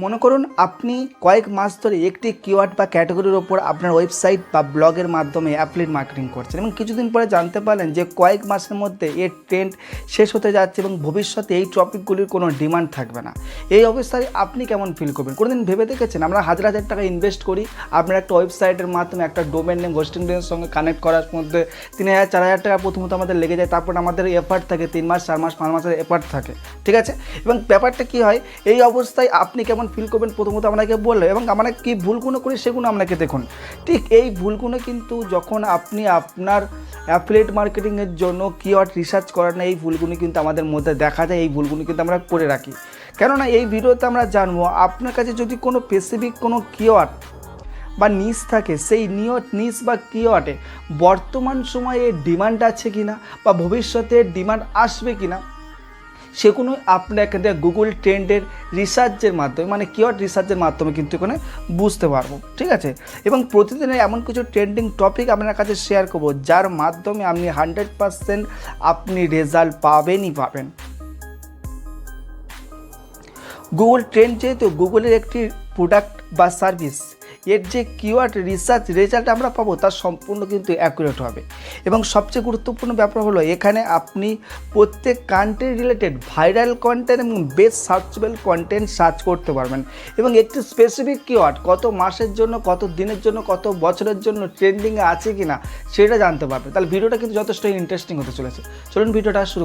মনে করুন আপনি কয়েক মাস ধরে একটি কিওয়ার্ড বা ক্যাটাগরির ওপর আপনার ওয়েবসাইট বা ব্লগের মাধ্যমে অ্যাফিলিয়েট মার্কেটিং করছেন এবং কিছুদিন পরে জানতে পারলেন যে কয়েক মাসের মধ্যে এর ট্রেন্ড শেষ হতে যাচ্ছে এবং ভবিষ্যতে এই টপিকগুলির কোনো ডিমান্ড থাকবে না। এই অবস্থায় আপনি কেমন ফিল করবেন? কোনোদিন ভেবে দেখেছেন আমরা হাজার হাজার টাকা ইনভেস্ট করি আপনার একটা ওয়েবসাইটের মাধ্যমে একটা ডোমেন নেম হোস্টিং নেমের সঙ্গে কানেক্ট করার মধ্যে 3,000-4,000 টাকা প্রথমত আমাদের লেগে যায়, তারপর আমাদের এফার্ট থাকে 3 মাস 4 মাস 5 মাসের এফার্ট থাকে, ঠিক আছে? এবং ব্যাপারটা কী হয়, এই অবস্থায় আপনি কেমন ফিল করবেন প্রথমত আপনাকে বললো এবং আমরা কী ভুলগুলো করি সেগুলো আপনাকে দেখুন। ঠিক এই ভুলগুলো কিন্তু যখন আপনি আপনার অ্যাফিলিয়েট মার্কেটিংয়ের জন্য কিওয়ার্ড রিসার্চ করেন না, এই ভুলগুলো কিন্তু আমাদের মধ্যে দেখা যায়, এই ভুলগুলো কিন্তু আমরা করে রাখি। কেননা এই ভিডিওতে আমরা জানবো আপনার কাছে যদি কোনো স্পেসিফিক কোনো কিওয়ার্ড বা নিশ থাকে, সেই নিশ বা কিওয়ার্ডে বর্তমান সময়ে ডিমান্ড আছে কিনা বা ভবিষ্যতে ডিমান্ড আসবে কিনা, সেগুলো আপনাকে গুগল ট্রেন্ডের রিসার্চের মাধ্যমে মানে কিওয়ার্ড রিসার্চের মাধ্যমে কিন্তু এখানে বুঝতে পারবো, ঠিক আছে? এবং প্রতিদিনের এমন কিছু ট্রেন্ডিং টপিক আপনার কাছে শেয়ার করবো যার মাধ্যমে আপনি 100% আপনি রেজাল্ট পাবেনই পাবেন। গুগল ট্রেন্ড যেহেতু গুগলের একটি প্রোডাক্ট বা সার্ভিস, এর যে কিওয়ার্ড রিসার্চ রেজাল্ট আমরা পাবো তার সম্পূর্ণ কিন্তু অ্যাকুরেট হবে। এবং সবচেয়ে গুরুত্বপূর্ণ ব্যাপার হলো এখানে আপনি প্রত্যেক কান্ট্রি রিলেটেড ভাইরাল কন্টেন্ট এবং বেস্ট সার্চেবল কন্টেন্ট সার্চ করতে পারবেন এবং একটি স্পেসিফিক কিওয়ার্ড কত মাসের জন্য, কত দিনের জন্য, কত বছরের জন্য ট্রেন্ডিংয়ে আছে কিনা সেটা জানতে পারবেন। তাহলে ভিডিওটা কিন্তু যথেষ্ট ইন্টারেস্টিং হতে চলেছে। চলুন ভিডিওটা শুরু।